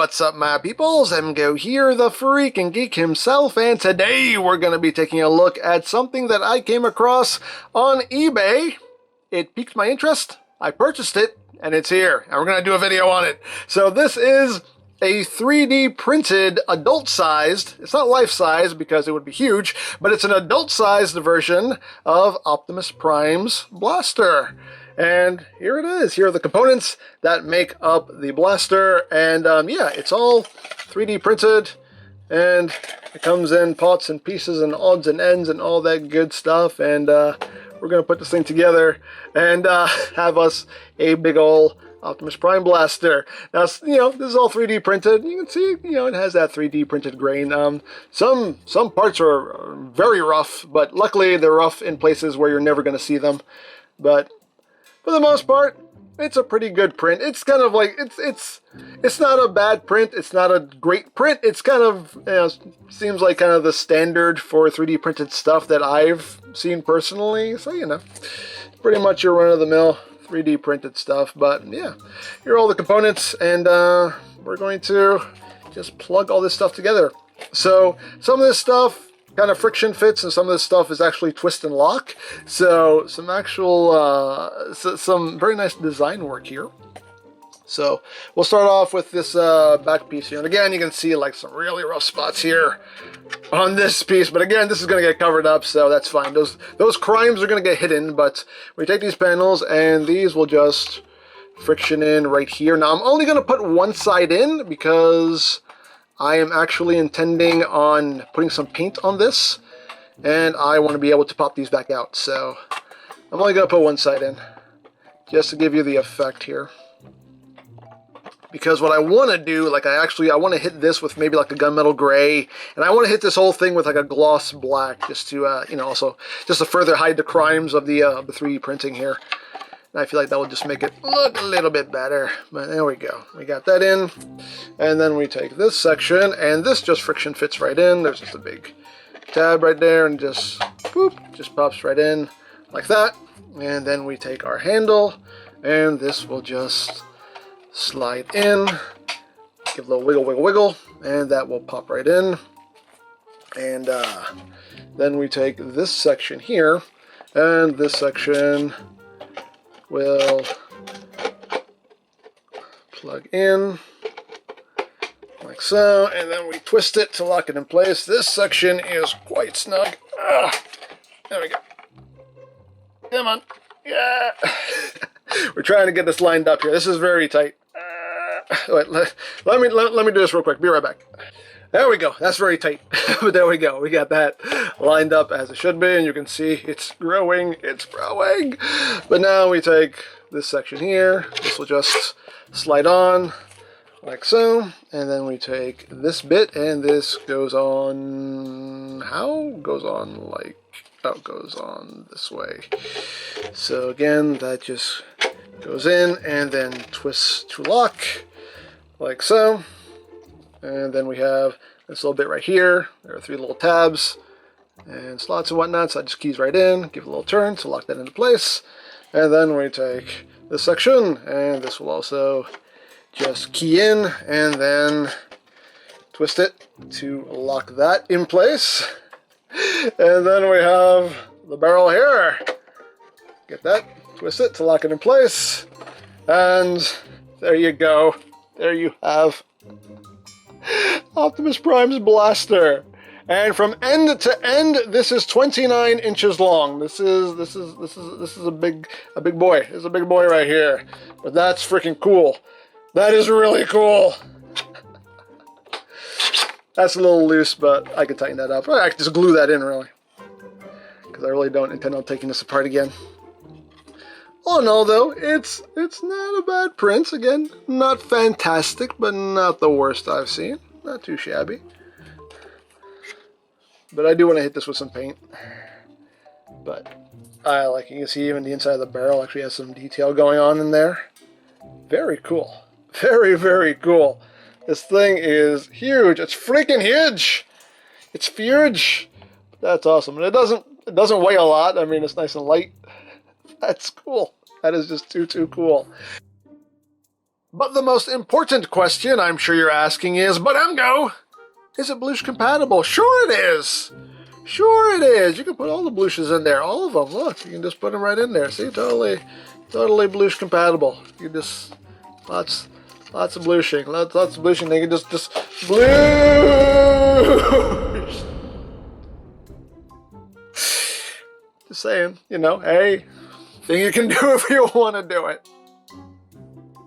what's up my peoples? EmGo here, the freak and geek himself, and today we're going to be taking a look at something that I came across on eBay. It piqued my interest, I purchased it, and it's here, and we're going to do a video on it. So this is a 3D printed adult-sized, it's not life-size because it would be huge, but it's an adult-sized version of Optimus Prime's blaster. And here it is. Here are the components that make up the blaster. And yeah, it's all 3D printed. And it comes in pots and pieces and odds and ends and all that good stuff. And we're going to put this thing together and have us a big ol' Optimus Prime blaster. Now, you know, this is all 3D printed. You can see, you know, it has that 3D printed grain. Some parts are very rough, but luckily they're rough in places where you're never going to see them. But for the most part, it's a pretty good print. It's kind of like, it's not a bad print. It's not a great print. It's kind of, you know, seems like kind of the standard for 3D printed stuff that I've seen personally. So, you know, pretty much your run-of-the-mill 3D printed stuff. But yeah, here are all the components, and we're going to just plug all this stuff together. So some of this stuff kind of friction fits, and some of this stuff is actually twist and lock. So some actual, some very nice design work here. So we'll start off with this back piece here. And again, you can see like some really rough spots here on this piece. But again, this is going to get covered up, so that's fine. Those crimes are going to get hidden. But we take these panels, and these will just friction in right here. Now, I'm only going to put one side in because I am actually intending on putting some paint on this, and I want to be able to pop these back out. So I'm only going to put one side in, just to give you the effect here. Because what I want to do, like I want to hit this with maybe like a gunmetal gray, and I want to hit this whole thing with like a gloss black, just to, you know, also just to further hide the crimes of the 3D printing here. I feel like that will just make it look a little bit better. But there we go. We got that in. And then we take this section, and this just friction fits right in. There's just a big tab right there, and just, boop, just pops right in like that. And then we take our handle, and this will just slide in. Give a little wiggle, wiggle, wiggle, and that will pop right in. And then we take this section here, and this section will plug in like so, and then we twist it to lock it in place. This section is quite snug. There we go. Come on. Yeah. We're trying to get this lined up here. This is very tight. Wait, let me do this real quick. Be right back. There we go. That's very tight. But there we go. We got that lined up as it should be, and you can see it's growing. It's growing. But now we take this section here. This will just slide on like so. And then we take this bit, and this goes on. How? Goes on like, oh, goes on this way. So again, that just goes in and then twists to lock like so. And then we have this little bit right here. There are 3 little tabs and slots and whatnot. So that just keys right in, give it a little turn to lock that into place. And then we take this section, and this will also just key in and then twist it to lock that in place. And then we have the barrel here. Get that, twist it to lock it in place. And there you go. There you have Optimus Prime's blaster, and from end to end, this is 29 inches long. This is a big boy. This is a big boy right here. But that's freaking cool. That is really cool. That's a little loose, but I can tighten that up. I can just glue that in, really, because I really don't intend on taking this apart again. All in all, though, it's not a bad print. Again, not fantastic, but not the worst I've seen. Not too shabby. But I do want to hit this with some paint. But I like it. You can see even the inside of the barrel actually has some detail going on in there. Very cool. Very, very cool. This thing is huge. It's freaking huge. It's huge. That's awesome. And it doesn't weigh a lot. I mean, it's nice and light. That's cool. That is just too cool. But the most important question I'm sure you're asking is, but EmGo, is it Blush compatible? Sure it is! Sure it is! You can put all the Blushes in there, all of them. Look, you can just put them right in there. See, totally Blush compatible. You just, lots of blushing, lots of blushing. They can just blush! Just saying, you know, hey, thing you can do if you want to do it.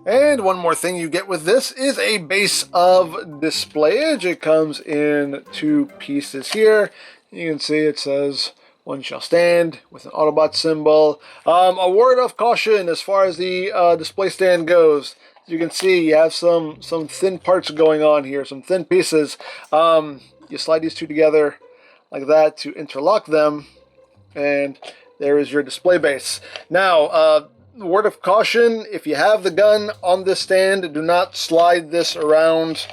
And one more thing you get with this is a base of displayage. It comes in 2 pieces here. You can see it says one shall stand with an Autobot symbol. A word of caution as far as the display stand goes. As you can see, you have some thin parts going on here, some thin pieces. You slide these 2 together like that to interlock them, and there is your display base. Now, word of caution, if you have the gun on this stand, do not slide this around.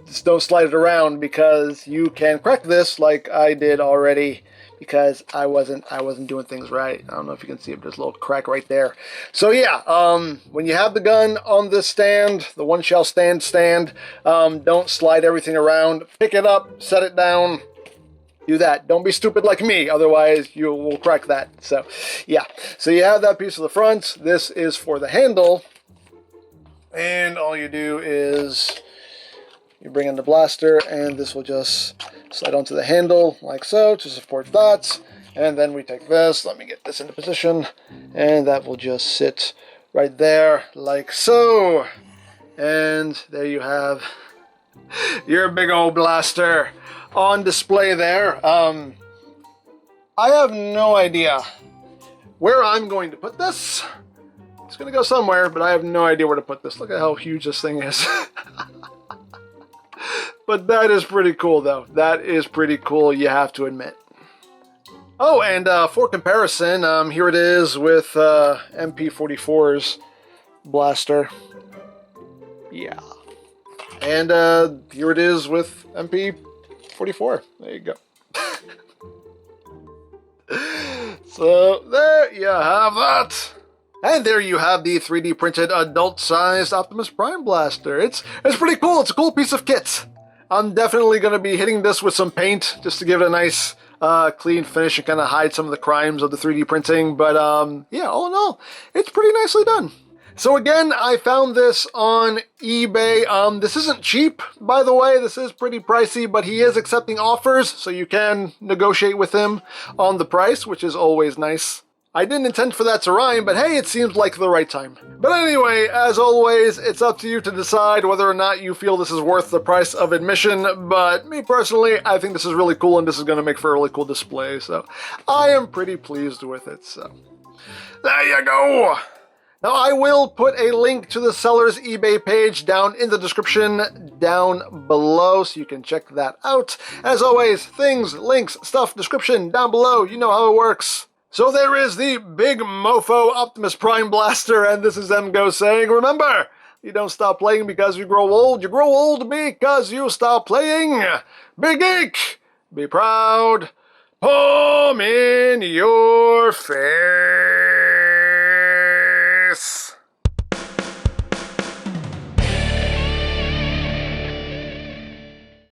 Just don't slide it around, because you can crack this like I did already, because I wasn't doing things right. I don't know if you can see it, but there's a little crack right there. So yeah, when you have the gun on this stand, the one shall stand, don't slide everything around. Pick it up, set it down. Do that. Don't be stupid like me, otherwise you will crack that. So, yeah. So you have that piece of the front. This is for the handle. And all you do is you bring in the blaster, and this will just slide onto the handle like so to support that. And then we take this. Let me get this into position. And that will just sit right there like so. And there you have your big old blaster on display there. I have no idea where I'm going to put this. It's going to go somewhere, but I have no idea where to put this. Look at how huge this thing is. But that is pretty cool, though. That is pretty cool, you have to admit. Oh, and for comparison, here it is with MP44's blaster. Yeah. And here it is with MP44. There you go. So there you have that. And there you have the 3D printed adult-sized Optimus Prime blaster. It's pretty cool. It's a cool piece of kit. I'm definitely going to be hitting this with some paint just to give it a nice clean finish and kind of hide some of the crimes of the 3D printing. But yeah, all in all, it's pretty nicely done. So again, I found this on eBay. This isn't cheap, by the way. This is pretty pricey, but he is accepting offers, so you can negotiate with him on the price, which is always nice. I didn't intend for that to rhyme, but hey, it seems like the right time. But anyway, as always, it's up to you to decide whether or not you feel this is worth the price of admission, but me personally, I think this is really cool, and this is going to make for a really cool display, so I am pretty pleased with it, so there you go! Now, I will put a link to the seller's eBay page down in the description down below, so you can check that out. As always, things, links, stuff, description down below. You know how it works. So there is the big mofo Optimus Prime blaster, and this is EmGo saying, remember, you don't stop playing because you grow old because you stop playing. Be geek, be proud, palm in your face.